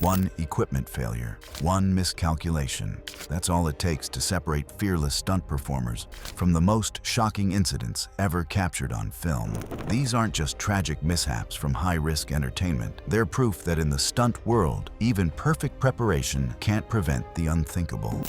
One equipment failure, one miscalculation. That's all it takes to separate fearless stunt performers from the most shocking incidents ever captured on film. These aren't just tragic mishaps from high-risk entertainment. They're proof that in the stunt world, even perfect preparation can't prevent the unthinkable.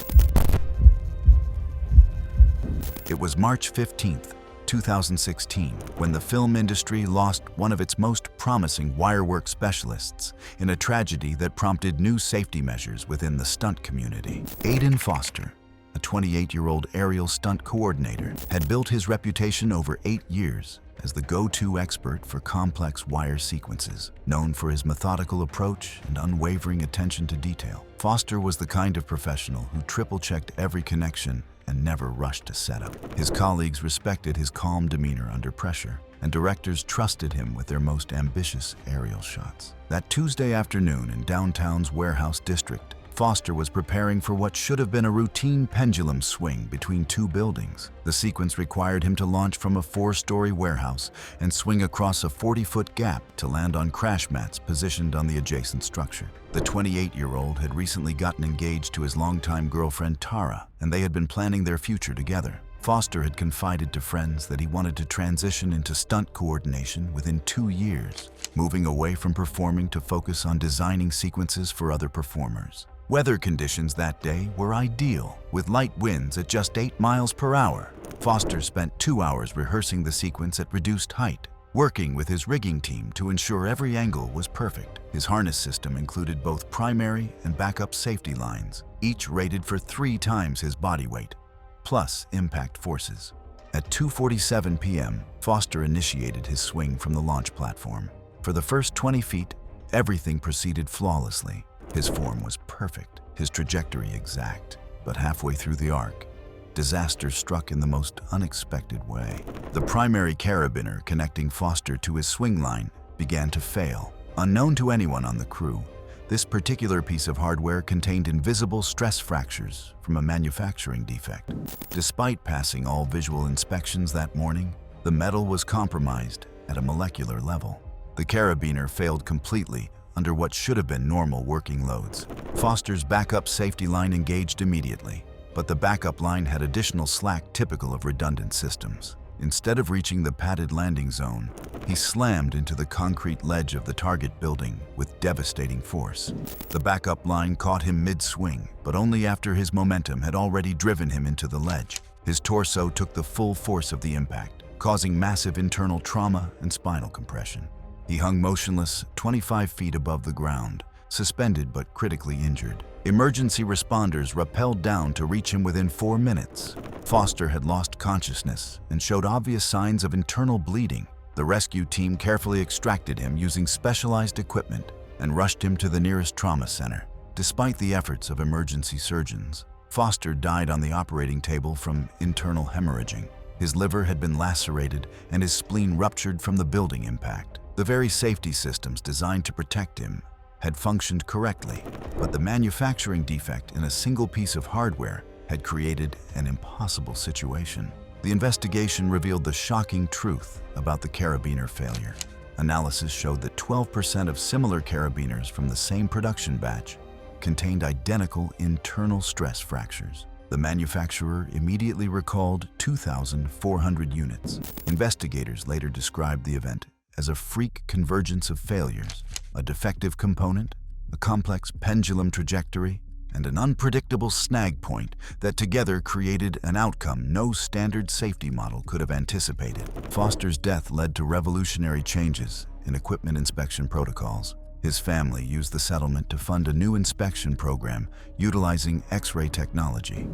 It was March 15th, 2016, when the film industry lost one of its most promising wirework specialists in a tragedy that prompted new safety measures within the stunt community. Aiden Foster, a 28-year-old aerial stunt coordinator, had built his reputation over 8 years as the go-to expert for complex wire sequences. Known for his methodical approach and unwavering attention to detail, Foster was the kind of professional who triple-checked every connection and never rushed to set up. His colleagues respected his calm demeanor under pressure, and directors trusted him with their most ambitious aerial shots. That Tuesday afternoon in downtown's Warehouse District, Foster was preparing for what should have been a routine pendulum swing between two buildings. The sequence required him to launch from a 4-story warehouse and swing across a 40-foot gap to land on crash mats positioned on the adjacent structure. The 28-year-old had recently gotten engaged to his longtime girlfriend Tara, and they had been planning their future together. Foster had confided to friends that he wanted to transition into stunt coordination within 2 years, moving away from performing to focus on designing sequences for other performers. Weather conditions that day were ideal, with light winds at just 8 miles per hour. Foster spent 2 hours rehearsing the sequence at reduced height, working with his rigging team to ensure every angle was perfect. His harness system included both primary and backup safety lines, each rated for 3 times his body weight, plus impact forces. At 2:47 p.m., Foster initiated his swing from the launch platform. For the first 20 feet, everything proceeded flawlessly. His form was perfect, his trajectory exact, but halfway through the arc, disaster struck in the most unexpected way. The primary carabiner connecting Foster to his swing line began to fail. Unknown to anyone on the crew, this particular piece of hardware contained invisible stress fractures from a manufacturing defect. Despite passing all visual inspections that morning, the metal was compromised at a molecular level. The carabiner failed completely under what should have been normal working loads. Foster's backup safety line engaged immediately, but the backup line had additional slack typical of redundant systems. Instead of reaching the padded landing zone, he slammed into the concrete ledge of the target building with devastating force. The backup line caught him mid-swing, but only after his momentum had already driven him into the ledge. His torso took the full force of the impact, causing massive internal trauma and spinal compression. He hung motionless 25 feet above the ground, suspended but critically injured. Emergency responders rappelled down to reach him within 4 minutes. Foster had lost consciousness and showed obvious signs of internal bleeding. The rescue team carefully extracted him using specialized equipment and rushed him to the nearest trauma center. Despite the efforts of emergency surgeons, Foster died on the operating table from internal hemorrhaging. His liver had been lacerated and his spleen ruptured from the building impact. The very safety systems designed to protect him had functioned correctly, but the manufacturing defect in a single piece of hardware had created an impossible situation. The investigation revealed the shocking truth about the carabiner failure. Analysis showed that 12% of similar carabiners from the same production batch contained identical internal stress fractures. The manufacturer immediately recalled 2,400 units. Investigators later described the event as a freak convergence of failures, a defective component, a complex pendulum trajectory, and an unpredictable snag point that together created an outcome no standard safety model could have anticipated. Foster's death led to revolutionary changes in equipment inspection protocols. His family used the settlement to fund a new inspection program utilizing X-ray technology.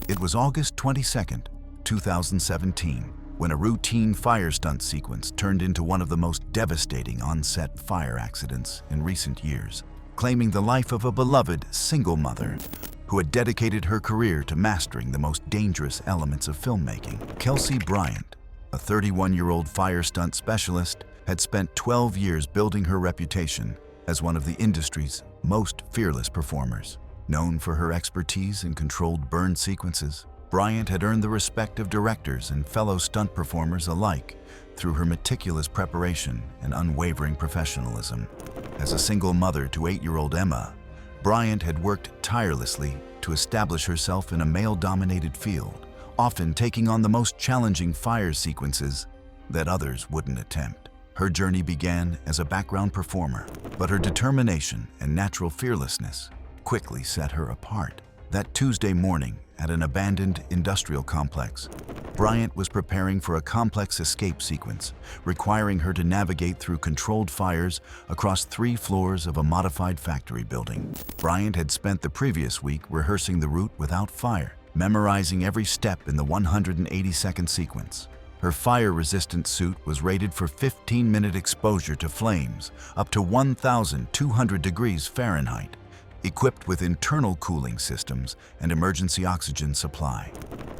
It was August 22nd, 2017, when a routine fire stunt sequence turned into one of the most devastating on-set fire accidents in recent years, claiming the life of a beloved single mother who had dedicated her career to mastering the most dangerous elements of filmmaking. Kelsey Bryant, a 31-year-old fire stunt specialist, had spent 12 years building her reputation as one of the industry's most fearless performers. Known for her expertise in controlled burn sequences, Bryant had earned the respect of directors and fellow stunt performers alike through her meticulous preparation and unwavering professionalism. As a single mother to 8-year-old Emma, Bryant had worked tirelessly to establish herself in a male-dominated field, often taking on the most challenging fire sequences that others wouldn't attempt. Her journey began as a background performer, but her determination and natural fearlessness quickly set her apart. That Tuesday morning, at an abandoned industrial complex, Bryant was preparing for a complex escape sequence, requiring her to navigate through controlled fires across 3 floors of a modified factory building. Bryant had spent the previous week rehearsing the route without fire, memorizing every step in the 180-second sequence. Her fire-resistant suit was rated for 15-minute exposure to flames up to 1,200 degrees Fahrenheit, equipped with internal cooling systems and emergency oxygen supply.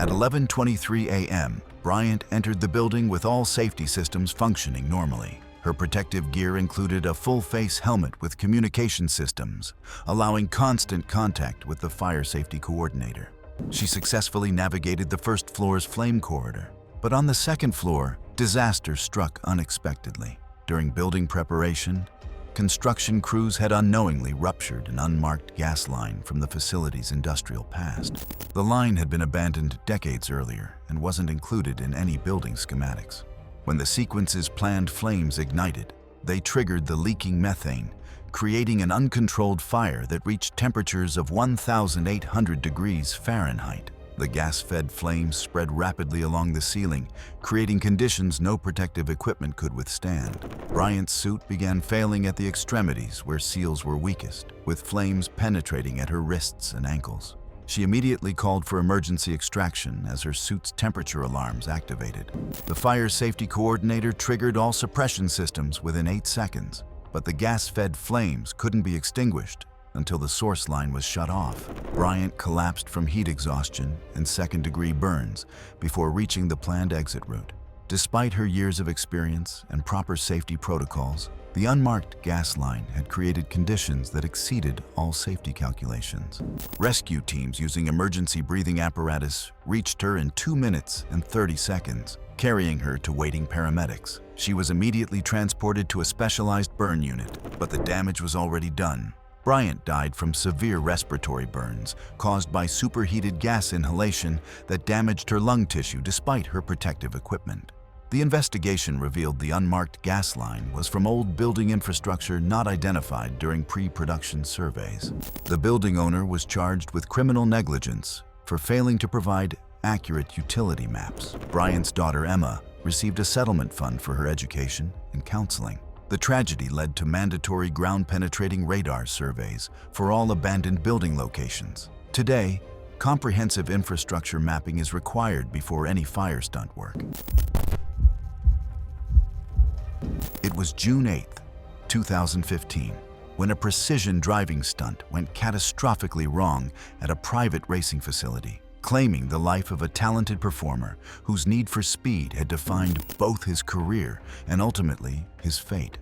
At 11:23 a.m., Bryant entered the building with all safety systems functioning normally. Her protective gear included a full-face helmet with communication systems, allowing constant contact with the fire safety coordinator. She successfully navigated the first floor's flame corridor, but on the second floor, disaster struck unexpectedly. During building preparation, construction crews had unknowingly ruptured an unmarked gas line from the facility's industrial past. The line had been abandoned decades earlier and wasn't included in any building schematics. When the sequence's planned flames ignited, they triggered the leaking methane, creating an uncontrolled fire that reached temperatures of 1,800 degrees Fahrenheit. The gas-fed flames spread rapidly along the ceiling, creating conditions no protective equipment could withstand. Bryant's suit began failing at the extremities where seals were weakest, with flames penetrating at her wrists and ankles. She immediately called for emergency extraction as her suit's temperature alarms activated. The fire safety coordinator triggered all suppression systems within 8 seconds, but the gas-fed flames couldn't be extinguished until the source line was shut off. Bryant collapsed from heat exhaustion and second-degree burns before reaching the planned exit route. Despite her years of experience and proper safety protocols, the unmarked gas line had created conditions that exceeded all safety calculations. Rescue teams using emergency breathing apparatus reached her in 2 minutes and 30 seconds, carrying her to waiting paramedics. She was immediately transported to a specialized burn unit, but the damage was already done. Bryant died from severe respiratory burns caused by superheated gas inhalation that damaged her lung tissue despite her protective equipment. The investigation revealed the unmarked gas line was from old building infrastructure not identified during pre-production surveys. The building owner was charged with criminal negligence for failing to provide accurate utility maps. Bryant's daughter Emma received a settlement fund for her education and counseling. The tragedy led to mandatory ground-penetrating radar surveys for all abandoned building locations. Today, comprehensive infrastructure mapping is required before any fire stunt work. It was June 8, 2015, when a precision driving stunt went catastrophically wrong at a private racing facility, claiming the life of a talented performer whose need for speed had defined both his career and ultimately his fate.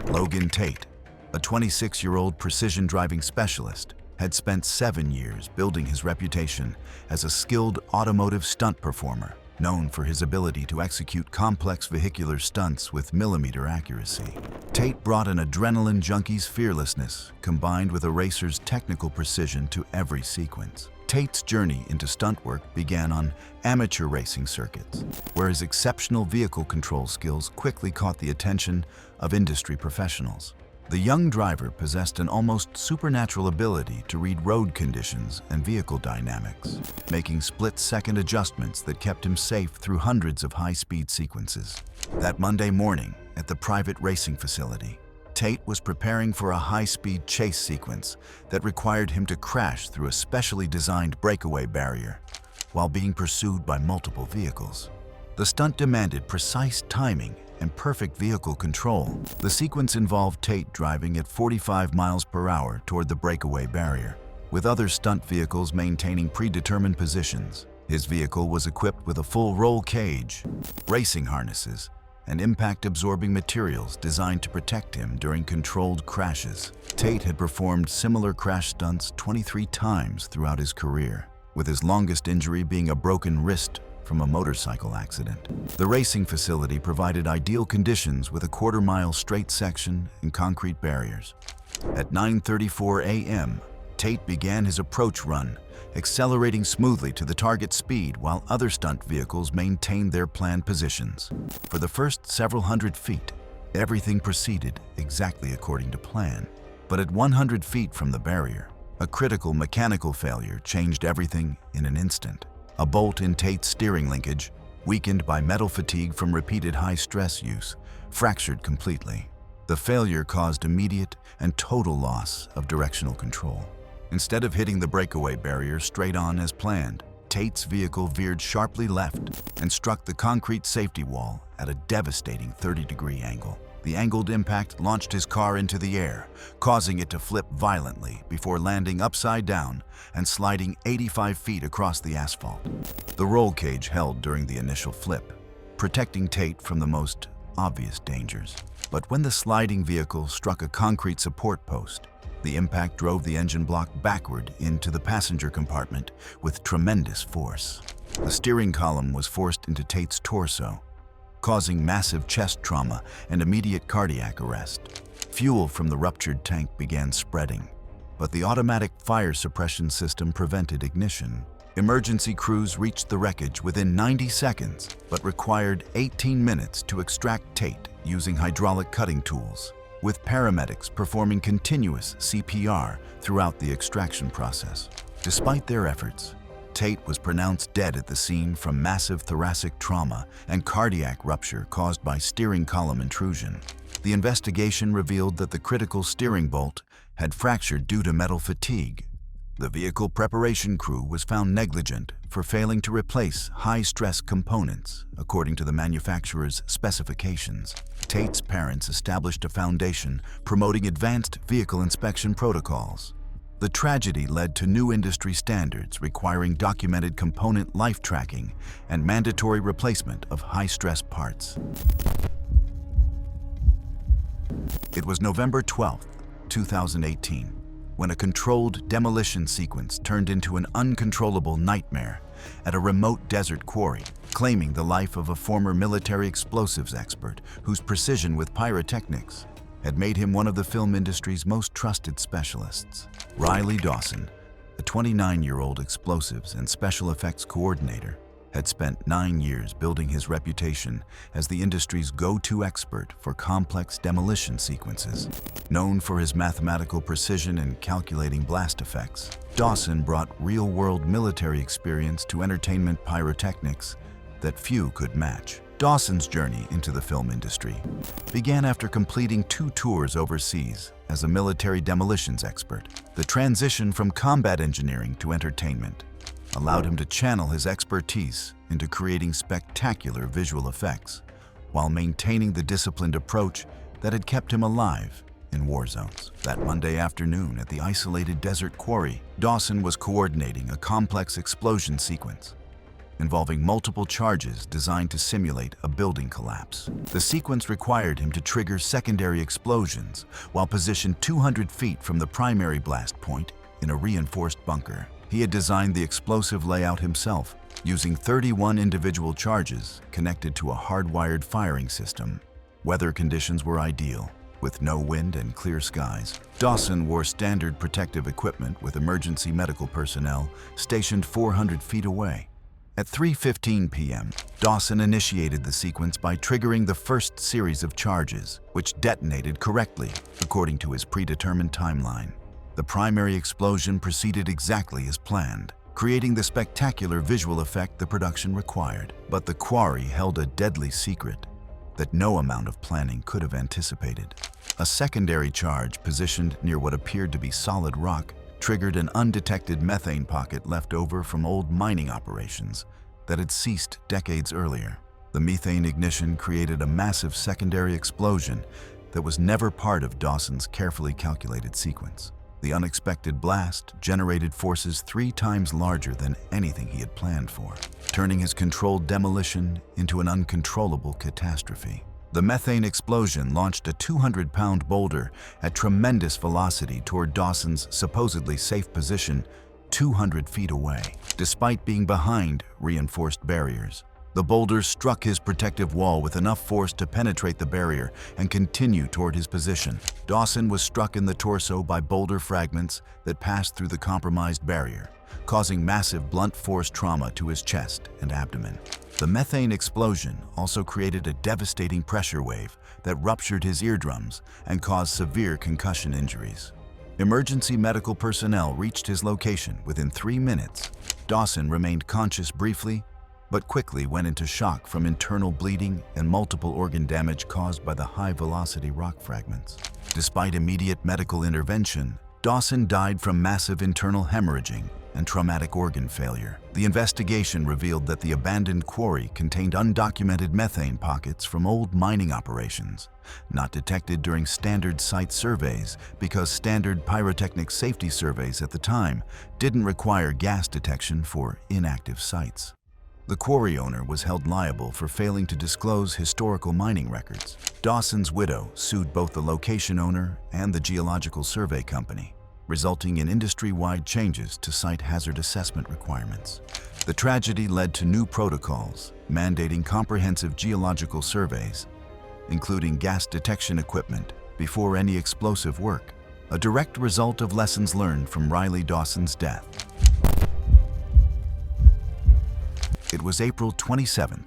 Logan Tate, a 26-year-old precision driving specialist, had spent 7 years building his reputation as a skilled automotive stunt performer, known for his ability to execute complex vehicular stunts with millimeter accuracy. Tate brought an adrenaline junkie's fearlessness combined with a racer's technical precision to every sequence. Tate's journey into stunt work began on amateur racing circuits, where his exceptional vehicle control skills quickly caught the attention of industry professionals. The young driver possessed an almost supernatural ability to read road conditions and vehicle dynamics, making split-second adjustments that kept him safe through hundreds of high-speed sequences. That Monday morning, at the private racing facility, Tate was preparing for a high-speed chase sequence that required him to crash through a specially designed breakaway barrier while being pursued by multiple vehicles. The stunt demanded precise timing and perfect vehicle control. The sequence involved Tate driving at 45 miles per hour toward the breakaway barrier, with other stunt vehicles maintaining predetermined positions. His vehicle was equipped with a full roll cage, racing harnesses, and impact-absorbing materials designed to protect him during controlled crashes. Tate had performed similar crash stunts 23 times throughout his career, with his longest injury being a broken wrist from a motorcycle accident. The racing facility provided ideal conditions with a quarter-mile straight section and concrete barriers. At 9:34 a.m., Tate began his approach run, accelerating smoothly to the target speed while other stunt vehicles maintained their planned positions. For the first several hundred feet, everything proceeded exactly according to plan. But at 100 feet from the barrier, a critical mechanical failure changed everything in an instant. A bolt in Tate's steering linkage, weakened by metal fatigue from repeated high-stress use, fractured completely. The failure caused immediate and total loss of directional control. Instead of hitting the breakaway barrier straight on as planned, Tate's vehicle veered sharply left and struck the concrete safety wall at a devastating 30-degree angle. The angled impact launched his car into the air, causing it to flip violently before landing upside down and sliding 85 feet across the asphalt. The roll cage held during the initial flip, protecting Tate from the most obvious dangers. But when the sliding vehicle struck a concrete support post, the impact drove the engine block backward into the passenger compartment with tremendous force. The steering column was forced into Tate's torso, causing massive chest trauma and immediate cardiac arrest. Fuel from the ruptured tank began spreading, but the automatic fire suppression system prevented ignition. Emergency crews reached the wreckage within 90 seconds, but required 18 minutes to extract Tate using hydraulic cutting tools, with paramedics performing continuous CPR throughout the extraction process. Despite their efforts, Tate was pronounced dead at the scene from massive thoracic trauma and cardiac rupture caused by steering column intrusion. The investigation revealed that the critical steering bolt had fractured due to metal fatigue. The vehicle preparation crew was found negligent for failing to replace high-stress components according to the manufacturer's specifications. Tate's parents established a foundation promoting advanced vehicle inspection protocols. The tragedy led to new industry standards requiring documented component life tracking and mandatory replacement of high-stress parts. It was November 12, 2018, when a controlled demolition sequence turned into an uncontrollable nightmare at a remote desert quarry, claiming the life of a former military explosives expert whose precision with pyrotechnics had made him one of the film industry's most trusted specialists. Riley Dawson, a 29-year-old explosives and special effects coordinator, had spent 9 years building his reputation as the industry's go-to expert for complex demolition sequences. Known for his mathematical precision in calculating blast effects, Dawson brought real-world military experience to entertainment pyrotechnics that few could match. Dawson's journey into the film industry began after completing 2 tours overseas as a military demolitions expert. The transition from combat engineering to entertainment allowed him to channel his expertise into creating spectacular visual effects while maintaining the disciplined approach that had kept him alive in war zones. That Monday afternoon at the isolated desert quarry, Dawson was coordinating a complex explosion sequence involving multiple charges designed to simulate a building collapse. The sequence required him to trigger secondary explosions while positioned 200 feet from the primary blast point in a reinforced bunker. He had designed the explosive layout himself, using 31 individual charges connected to a hardwired firing system. Weather conditions were ideal, with no wind and clear skies. Dawson wore standard protective equipment with emergency medical personnel stationed 400 feet away. At 3:15 p.m., Dawson initiated the sequence by triggering the first series of charges, which detonated correctly according to his predetermined timeline. The primary explosion proceeded exactly as planned, creating the spectacular visual effect the production required. But the quarry held a deadly secret that no amount of planning could have anticipated. A secondary charge positioned near what appeared to be solid rock triggered an undetected methane pocket left over from old mining operations that had ceased decades earlier. The methane ignition created a massive secondary explosion that was never part of Dawson's carefully calculated sequence. The unexpected blast generated forces 3 times larger than anything he had planned for, turning his controlled demolition into an uncontrollable catastrophe. The methane explosion launched a 200-pound boulder at tremendous velocity toward Dawson's supposedly safe position 200 feet away, despite being behind reinforced barriers. The boulder struck his protective wall with enough force to penetrate the barrier and continue toward his position. Dawson was struck in the torso by boulder fragments that passed through the compromised barrier, causing massive blunt force trauma to his chest and abdomen. The methane explosion also created a devastating pressure wave that ruptured his eardrums and caused severe concussion injuries. Emergency medical personnel reached his location within 3 minutes. Dawson remained conscious briefly, but quickly went into shock from internal bleeding and multiple organ damage caused by the high-velocity rock fragments. Despite immediate medical intervention, Dawson died from massive internal hemorrhaging and traumatic organ failure. The investigation revealed that the abandoned quarry contained undocumented methane pockets from old mining operations, not detected during standard site surveys because standard pyrotechnic safety surveys at the time didn't require gas detection for inactive sites. The quarry owner was held liable for failing to disclose historical mining records. Dawson's widow sued both the location owner and the geological survey company, resulting in industry-wide changes to site hazard assessment requirements. The tragedy led to new protocols mandating comprehensive geological surveys, including gas detection equipment before any explosive work, a direct result of lessons learned from Riley Dawson's death. It was April 27,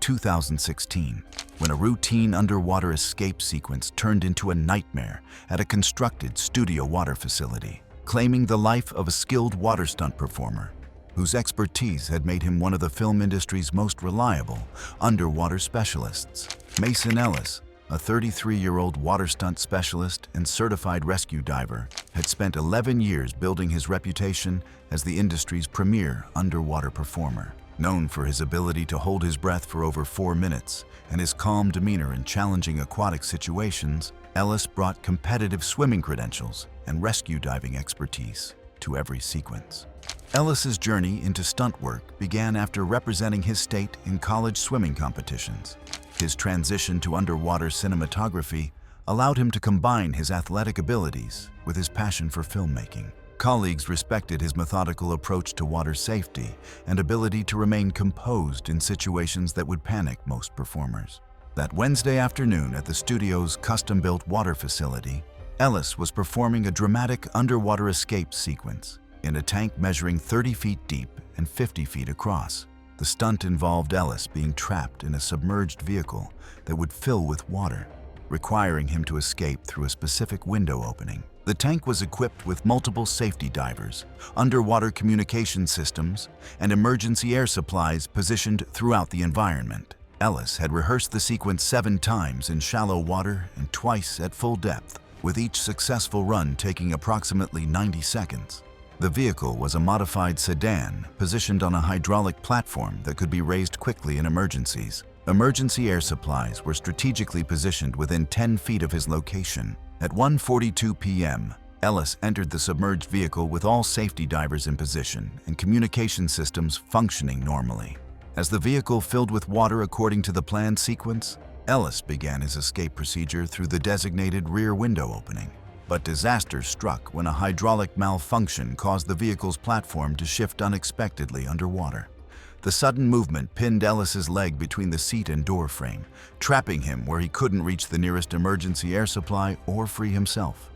2016, when a routine underwater escape sequence turned into a nightmare at a constructed studio water facility, claiming the life of a skilled water stunt performer whose expertise had made him one of the film industry's most reliable underwater specialists. Mason Ellis, a 33-year-old water stunt specialist and certified rescue diver, had spent 11 years building his reputation as the industry's premier underwater performer. Known for his ability to hold his breath for over 4 minutes and his calm demeanor in challenging aquatic situations, Ellis brought competitive swimming credentials and rescue diving expertise to every sequence. Ellis's journey into stunt work began after representing his state in college swimming competitions. His transition to underwater cinematography allowed him to combine his athletic abilities with his passion for filmmaking. Colleagues respected his methodical approach to water safety and ability to remain composed in situations that would panic most performers. That Wednesday afternoon at the studio's custom-built water facility, Ellis was performing a dramatic underwater escape sequence in a tank measuring 30 feet deep and 50 feet across. The stunt involved Ellis being trapped in a submerged vehicle that would fill with water, requiring him to escape through a specific window opening. The tank was equipped with multiple safety divers, underwater communication systems, and emergency air supplies positioned throughout the environment. Ellis had rehearsed the sequence 7 times in shallow water and twice at full depth, with each successful run taking approximately 90 seconds. The vehicle was a modified sedan positioned on a hydraulic platform that could be raised quickly in emergencies. Emergency air supplies were strategically positioned within 10 feet of his location. At 1:42 p.m., Ellis entered the submerged vehicle with all safety divers in position and communication systems functioning normally. As the vehicle filled with water according to the planned sequence, Ellis began his escape procedure through the designated rear window opening. But disaster struck when a hydraulic malfunction caused the vehicle's platform to shift unexpectedly underwater. The sudden movement pinned Ellis's leg between the seat and door frame, trapping him where he couldn't reach the nearest emergency air supply or free himself.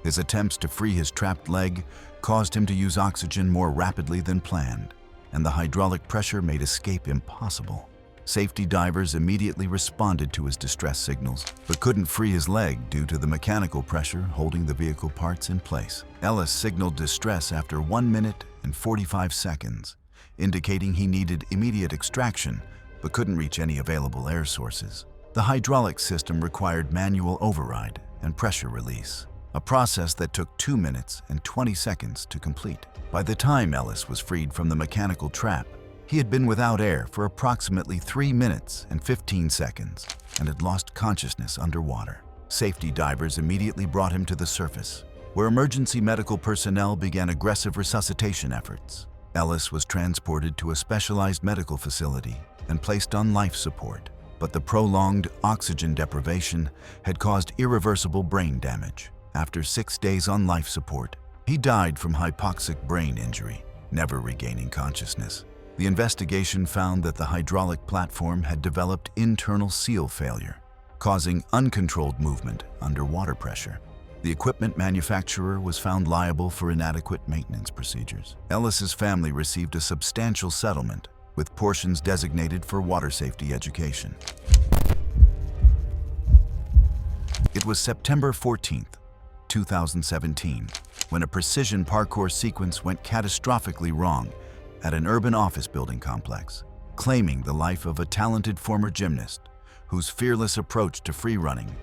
His attempts to free his trapped leg caused him to use oxygen more rapidly than planned, and the hydraulic pressure made escape impossible. Safety divers immediately responded to his distress signals, but couldn't free his leg due to the mechanical pressure holding the vehicle parts in place. Ellis signaled distress after 1 minute and 45 seconds, indicating he needed immediate extraction but couldn't reach any available air sources. The hydraulic system required manual override and pressure release, a process that took 2 minutes and 20 seconds to complete. By the time Ellis was freed from the mechanical trap, he had been without air for approximately 3 minutes and 15 seconds and had lost consciousness underwater. Safety divers immediately brought him to the surface, where emergency medical personnel began aggressive resuscitation efforts. Ellis was transported to a specialized medical facility and placed on life support, but the prolonged oxygen deprivation had caused irreversible brain damage. After 6 days on life support, he died from hypoxic brain injury. never regaining consciousness. The investigation found that the hydraulic platform had developed internal seal failure, causing uncontrolled movement under water pressure. The equipment manufacturer was found liable for inadequate maintenance procedures. Ellis's family received a substantial settlement, with portions designated for water safety education. It was September 14th, 2017, when a precision parkour sequence went catastrophically wrong at an urban office building complex, claiming the life of a talented former gymnast whose fearless approach to free running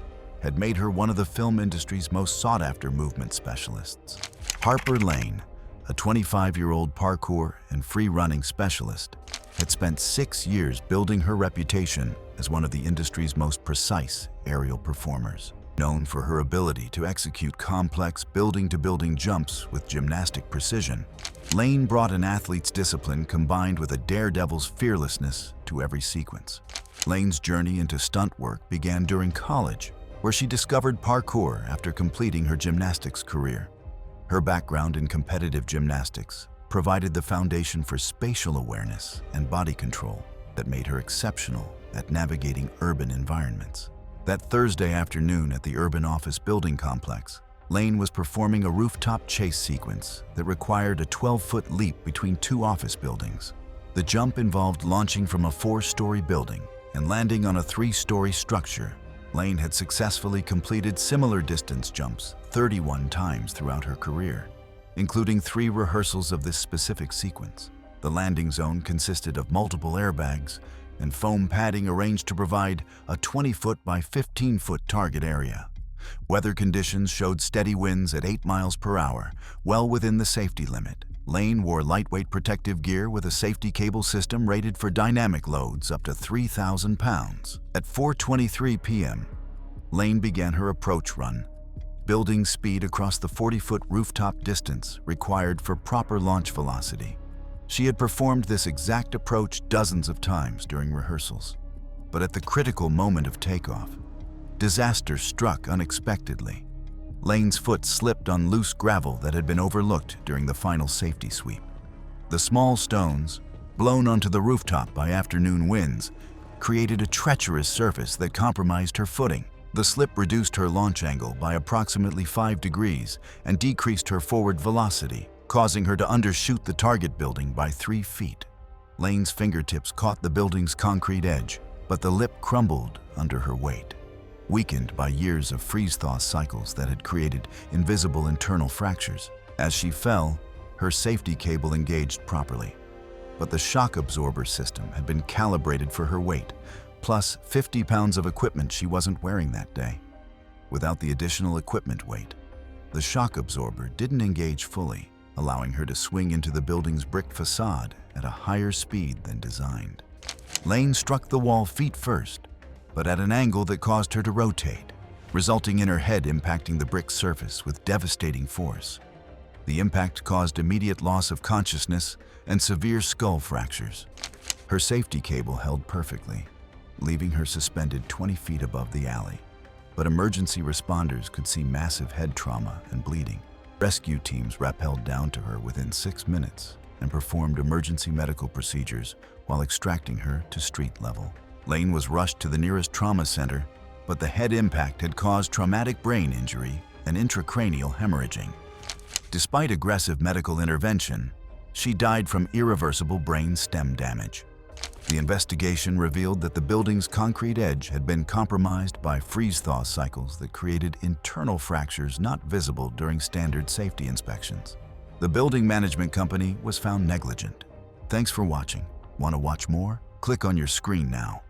had made her one of the film industry's most sought-after movement specialists. Harper Lane, a 25-year-old parkour and free running specialist, had spent 6 years building her reputation as one of the industry's most precise aerial performers. Known for her ability to execute complex building-to-building jumps with gymnastic precision, Lane brought an athlete's discipline combined with a daredevil's fearlessness to every sequence. Lane's journey into stunt work began during college, where she discovered parkour after completing her gymnastics career. Her background in competitive gymnastics provided the foundation for spatial awareness and body control that made her exceptional at navigating urban environments. That Thursday afternoon at the urban office building complex, Lane was performing a rooftop chase sequence that required a 12-foot leap between 2 office buildings. The jump involved launching from a 4-story building and landing on a 3-story structure. Lane had successfully completed similar distance jumps 31 times throughout her career, including 3 rehearsals of this specific sequence. The landing zone consisted of multiple airbags and foam padding arranged to provide a 20-foot by 15-foot target area. Weather conditions showed steady winds at 8 miles per hour, well within the safety limit. Lane wore lightweight protective gear with a safety cable system rated for dynamic loads up to 3,000 pounds. At 4:23 p.m., Lane began her approach run, building speed across the 40-foot rooftop distance required for proper launch velocity. She had performed this exact approach dozens of times during rehearsals. But at the critical moment of takeoff, disaster struck unexpectedly. Lane's foot slipped on loose gravel that had been overlooked during the final safety sweep. The small stones, blown onto the rooftop by afternoon winds, created a treacherous surface that compromised her footing. The slip reduced her launch angle by approximately 5 degrees and decreased her forward velocity, causing her to undershoot the target building by 3 feet. Lane's fingertips caught the building's concrete edge, but the lip crumbled under her weight. Weakened by years of freeze-thaw cycles that had created invisible internal fractures. As she fell, her safety cable engaged properly, but the shock absorber system had been calibrated for her weight, plus 50 pounds of equipment she wasn't wearing that day. Without the additional equipment weight, the shock absorber didn't engage fully, allowing her to swing into the building's brick facade at a higher speed than designed. Lane struck the wall feet first, but at an angle that caused her to rotate, resulting in her head impacting the brick surface with devastating force. The impact caused immediate loss of consciousness and severe skull fractures. Her safety cable held perfectly, leaving her suspended 20 feet above the alley. But emergency responders could see massive head trauma and bleeding. Rescue teams rappelled down to her within 6 minutes and performed emergency medical procedures while extracting her to street level. Lane was rushed to the nearest trauma center, but the head impact had caused traumatic brain injury and intracranial hemorrhaging. Despite aggressive medical intervention, she died from irreversible brain stem damage. The investigation revealed that the building's concrete edge had been compromised by freeze-thaw cycles that created internal fractures not visible during standard safety inspections. The building management company was found negligent. Thanks for watching. Want to watch more? Click on your screen now.